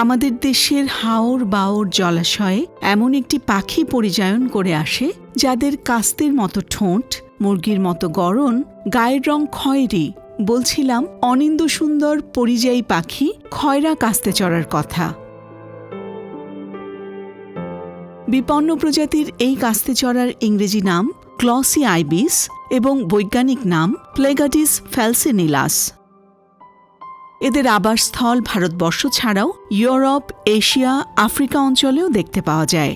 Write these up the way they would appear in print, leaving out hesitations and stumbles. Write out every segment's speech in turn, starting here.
আমাদের দেশের হাওর বাওর জলাশয়ে এমন একটি পাখি পরিযায়ন করে আসে যাদের কাস্তের মতো ঠোঁট, মুরগির মতো গড়ন, গায়ের রং খয়েরি। বলছিলাম অনিন্দ্য সুন্দর পরিযায়ী পাখি খয়রা কাস্তে চড়ার কথা। বিপন্ন প্রজাতির এই কাস্তে চড়ার ইংরেজি নাম ক্লসি আইবিস এবং বৈজ্ঞানিক নাম প্লেগাটিস ফ্যালসিনিলাস। এদের আবাসস্থল ভারতবর্ষ ছাড়াও ইউরোপ, এশিয়া, আফ্রিকা অঞ্চলেও দেখতে পাওয়া যায়।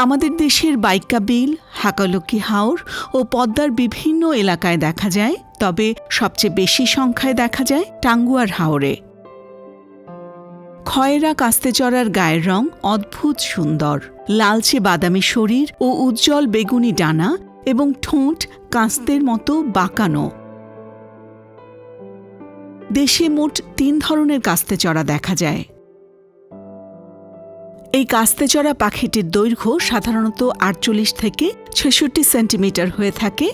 আমাদের দেশের বাইক্কা বিল, হাকালুকি হাওর ও পদ্মার বিভিন্ন এলাকায় দেখা যায়, তবে সবচেয়ে বেশি সংখ্যায় দেখা যায় টাঙ্গুয়ার হাওরে। খয়রা কাস্তে চড়ার গায়ের রং অদ্ভুত সুন্দর, লালচে বাদামি শরীর ও উজ্জ্বল বেগুনি ডানা এবং ঠোঁট কাস্তের মতো বাঁকানো। দেশে মোট ৩ ধরনের কাস্তে চড়া দেখা যায়। এই কাস্তে চড়া পাখিটির দৈর্ঘ্য সাধারণত ৪৮ থেকে ৬৬ সেন্টিমিটার হয়ে থাকে।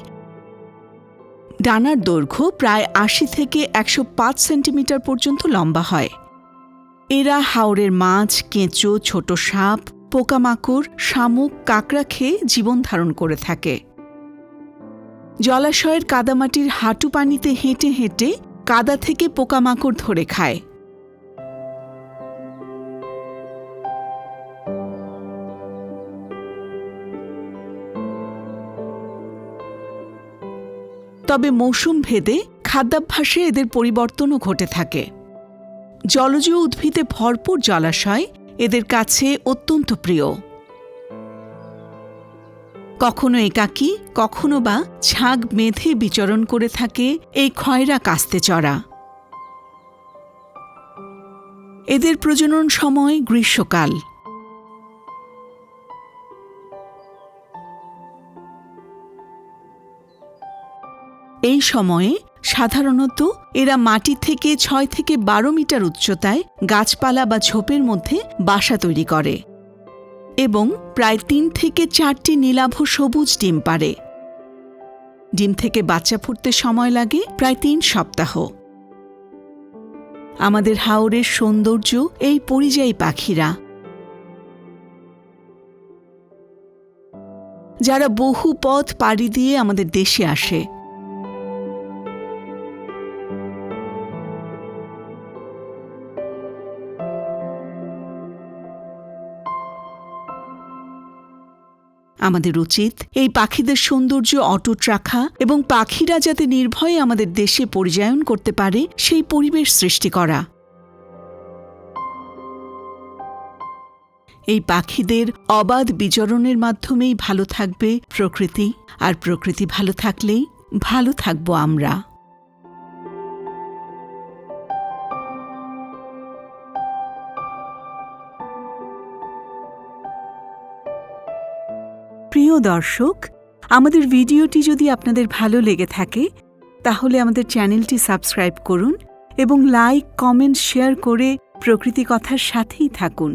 ডানার দৈর্ঘ্য প্রায় ৮০ থেকে ১০৫ সেন্টিমিটার পর্যন্ত লম্বা হয়। এরা হাওরের মাছ, কেঁচো, ছোট সাপ, পোকামাকড়, শামুক, কাঁকড়া খেয়ে জীবন ধারণ করে থাকে। জলাশয়ের কাদামাটির হাঁটু পানিতে হেঁটে হেঁটে কাদা থেকে পোকামাকড় ধরে খায়। তবে মৌসুম ভেদে খাদ্যাভ্যাসে এদের পরিবর্তনও ঘটে থাকে। জলজ উদ্ভিদে ভরপুর জলাশয় এদের কাছে অত্যন্ত প্রিয়। কখনো একাকী, কখনো বা ঝাঁক বেঁধে বিচরণ করে থাকে এই খয়রা কাস্তে চড়া। এদের প্রজনন সময় গ্রীষ্মকাল। এই সময়ে সাধারণত এরা মাটি থেকে ৬ থেকে ১২ মিটার উচ্চতায় গাছপালা বা ঝোপের মধ্যে বাসা তৈরি করে এবং প্রায় ৩ থেকে ৪টি নীলাভ সবুজ ডিম পাড়ে। ডিম থেকে বাচ্চা ফুটতে সময় লাগে প্রায় ৩ সপ্তাহ। আমাদের হাওরের সৌন্দর্য এই পরিযায়ী পাখিরা, যারা বহু পথ পাড়ি দিয়ে আমাদের দেশে আসে। আমাদের উচিত এই পাখিদের সৌন্দর্য অটুট রাখা এবং পাখিরা যাতে নির্ভয়ে আমাদের দেশে পরিযায়ন করতে পারে সেই পরিবেশ সৃষ্টি করা। এই পাখিদের অবাধ বিচরণের মাধ্যমেই ভালো থাকবে প্রকৃতি, আর প্রকৃতি ভালো থাকলেই ভালো থাকব আমরা। প্রিয় দর্শক, আমাদের ভিডিওটি যদি আপনাদের ভালো লেগে থাকে তাহলে আমাদের চ্যানেলটি সাবস্ক্রাইব করুন এবং লাইক, কমেন্ট, শেয়ার করে প্রকৃতি কথার সাথেই থাকুন।